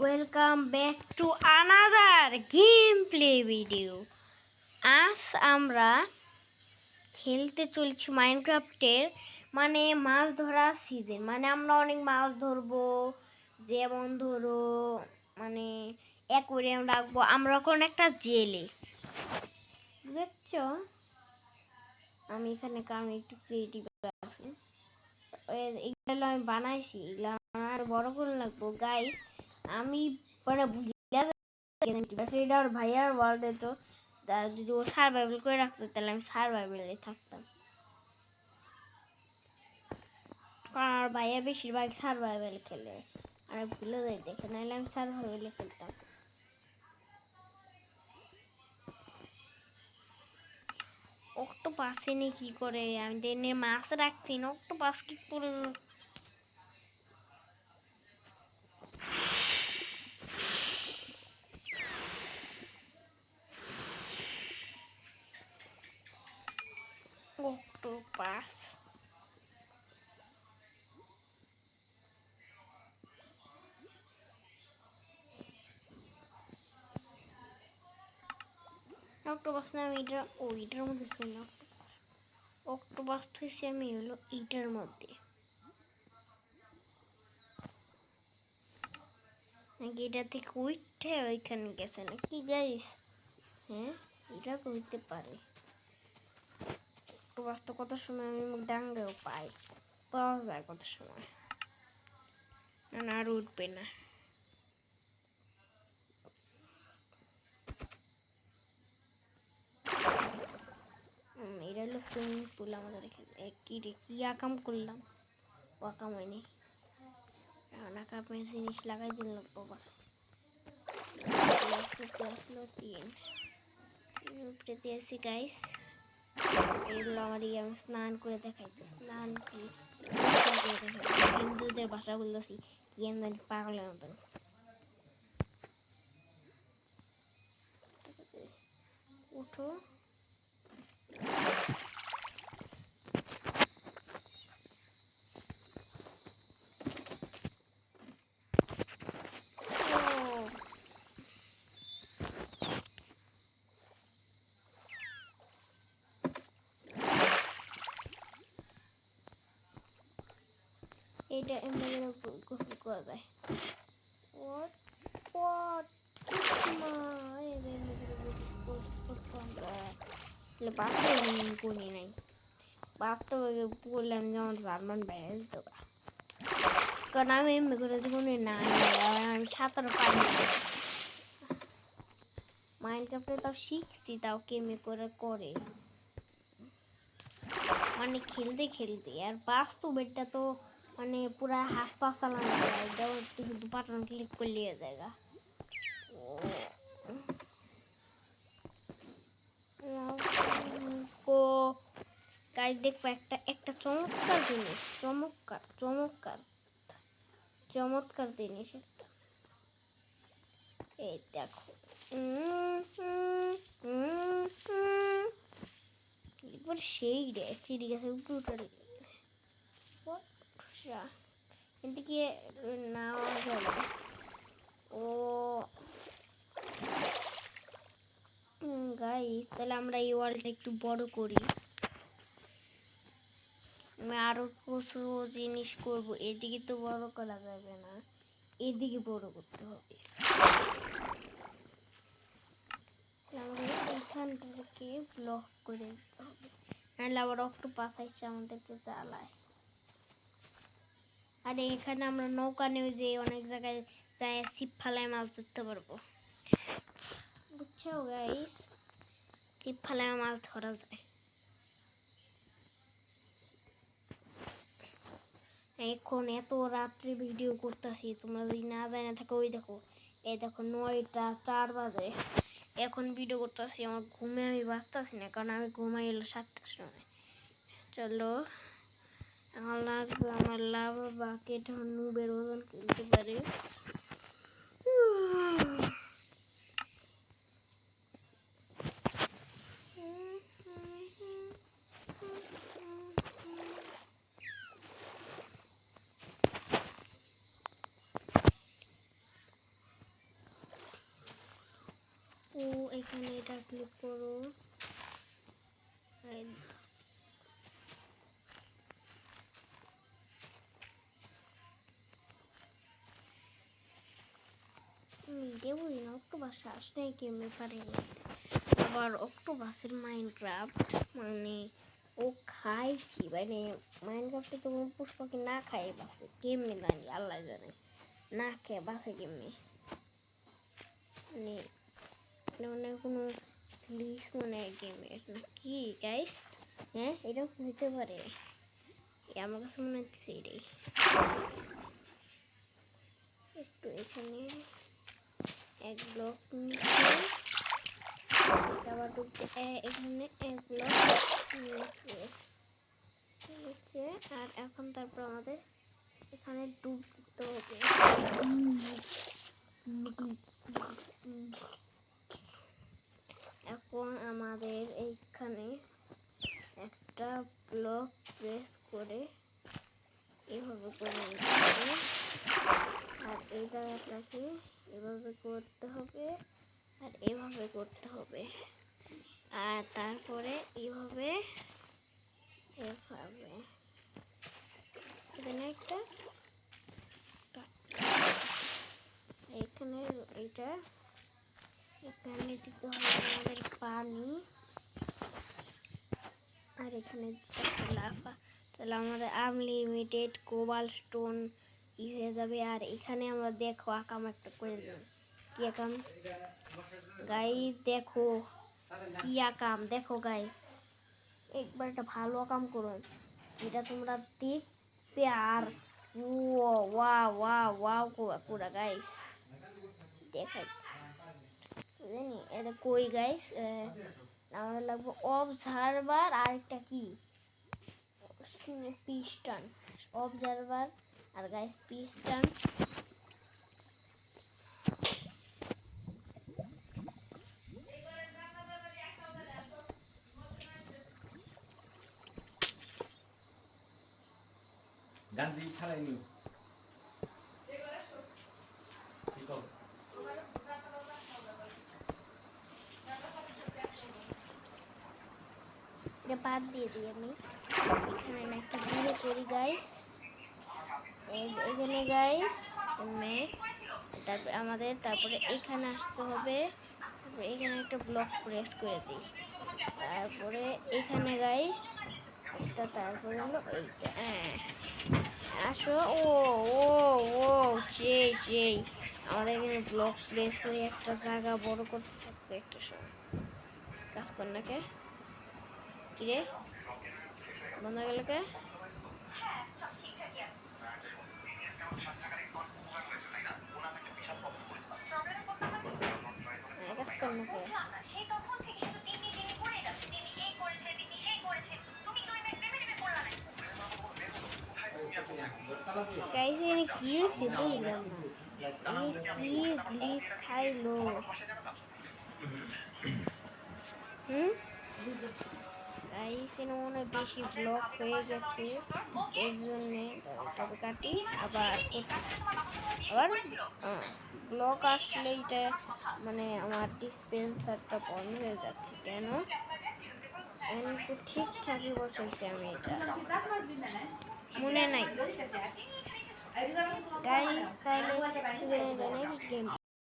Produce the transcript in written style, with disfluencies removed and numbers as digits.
Welcome back to another game play video. আজ আমরা খেলতে চলছি মাইনক্রাফটের মাছ ধরা সিজন। আমরা অনেক মাছ ধরবো, যেমন ধরো অ্যাকোয়ারিয়াম রাখবো আমরা এখন একটা জেলে, বুঝছো? আমি এখানে কারণ একটু ক্রিয়েটিভ আছি, এইগুলো আমি বানাইছি, এগুলো আমার বড় করে লাগবো গাইস। আমি বুঝলাম ভাইয়ার ওয়ার্ল্ডে তো যদি ও সার্ভাইভাল করে রাখতো তাহলে আমি সার্ভাইভালে থাকতাম, কারণ আমার ভাইয়া বেশিরভাগ সার্ভাইভাল খেলে আর ভুলে যাই দেখে, নাহলে আমি সার্ভাইভালে খেলতাম। অক্টোপাস এনে কি করে? আমি তো এনে মাছ রাখছি না, অক্টোপাস কি করে? অক্টোপাস অক্টোপাস না, আমি এটা এটার মধ্যে ছিল না। অক্টোপাস থুইছি আমি হলো এইটার মধ্যে, নাকি এটা থেকে উঠে ওইখানে গেছে নাকি গাইস? হ্যাঁ, এটা তো হইতে পারে। অক্টোপাস তো কত সময় আমি ডাঙ্গেও পাওয়া যায় কত সময়, না আর উঠবে না। এটা হলো সুইমিং পুল আমাদের এখানে। কি আকাম করলাম, ও আকাম হয়নি। এখন আকামের জিনিস লাগাই দিল বাবা। উপরে দিয়েছি গাইস, এগুলো আমার আমি স্নান করে দেখাইছি। স্নান কি হিন্দুদের ভাষা বলতেছি কি জানি পাগলের মতন। উঠো, এটা এমনি গোসল করা যায়। বাস্তবে করি নাই, বাস্তবে বললাম যেমন জার্মান বাইরে দিত, কারণ আমি এমনি করে জীবনে নাই, আমি সাঁতার পারি। মাইনক্রাফটে তাও শিখছি, তাও কেমনি করে করে খেলতে খেলতে। আর বাস্তবেরটা তো পুরা হাত পা চালানো যায়, শুধু বাটন ক্লিক করলে জায়গা। গাইস দেখবো একটা চমৎকার জিনিস, চমৎকার জিনিস একটা। এই দেখো, এবার সেই রে চিড়ি গাছে উপরে এদিকে নেওয়া যাবে। ও গাইস, তাহলে আমরা এই ওয়ালটা একটু বড় করি। আমি আরো কিছু জিনিস করব, এদিকে তো বড় করা যাবে না, এদিকে বড় করতে হবে। এখানটাকে ব্লক করে দিতে হবে, নাহলে আবার অক্টোপাস এসে আমাদেরকে জ্বালায়। আর এখানে আমরা নৌকা নিয়ে যে অনেক জায়গায় যায় ছিপ ফালায় মাছ ধরতে পারবো, বুঝছো গাইস? ছিপ ফালায় মাছ ধরা যায়। এখন এত রাত্রে ভিডিও করতেছি, তোমরা যদি না জানা থাকো, ওই দেখো, এই দেখো 9টা 4 বাজে, এখন ভিডিও করতেছি। আমার ঘুমে আমি বাঁচতেছি না, কারণ আমি ঘুমাই এলো 7টার সময়। চলো, এখন লাগবে আমার লাভা বাকেট নুবের ওজন কিনতে পারে। এখানে এটা ক্লিক করো। বুঝি না অক্টোপাস আসলে কেমনি পারে। আবার অক্টোপাসের মাইনক্রাফট মানে ও খায় কি, মানে মাইনক্রাফটে তো পশু পাখি না খায় বাসে কেমনি জানি, আল্লাহ জানে না খেয়ে বাসে কেমনি। মানে কোনো গ্লিচ মনে হয় গেমের না কি গাইস? হ্যাঁ এরকম হতে পারে, আমার কাছে মনে হচ্ছে এটাই। একটু এখানে এক ব্লক নিচে আবার ঢুকতে, এখানে এক ব্লক নিচে আর এখন তারপর আমাদের এখানে ডুবতে হবে। এখন আমাদের এইখানে একটা ব্লক প্রেস করে এভাবে করে নিতে হবে, আর এই জায়গাটাকে এভাবে করতে হবে আর এভাবে করতে হবে, আর তারপরে এভাবে এভাবে এখানে একটা এখানে এইটা এখানে দিতে হবে আমাদের পানি, আর এখানে দিতে হবে লাফা, তাহলে আমাদের আনলিমিটেড কোবাল্ট স্টোন হয়ে যাবে। আর এখানে আমরা দেখো আকাম একটা করে দেব, কি আকাম গাইস, দেখো কি আকাম, দেখো গাইস একবার একটা ভালো আকাম করুন যেটা তোমরা দেখবে আর ওয়াও পুরা গাইস দেখাই জানি এটা কই গাইস। আমাদের লাগবে অবজারভার আর একটা কি পিস্টন, অবজারভার আর গাইস পিস্টন। গান্ধী খেলাইনি এটা বাদ দিয়ে দিই আমি, এখানে আমি একটা ভিডিও করি গাইস, এখানে গাইস তারপরে আমাদের তারপরে এখানে আসতে হবে, তারপরে এখানে একটা ব্লক প্রেস করে দিই, তারপরে এখানে গাইস এটা, তারপরে হলো এইটা, আসো ও ও ও যেই আমাদের এখানে ব্লক প্লেস হয়ে একটা জায়গা বড় করতে থাকবে একটা সময়। কাজ কর না কে কিরে বন্ধ গেল কে? কাজ কর না কে? গাইস এখানে কি হয়েছে বুঝলাম না, আমি কি গ্লিচ খাইলো? গাইস এখানে মনে হয় বেশি ব্লক হয়ে গেছে, এর জন্যে তবে কাটি আবার ব্লক আসলে এটা মানে আমার ডিসপেন্সারটা বন্ধ হয়ে যাচ্ছে কেন? তো ঠিকঠাকই বসাইছি আমি, এটা মনে নাই গাইস, তাহলে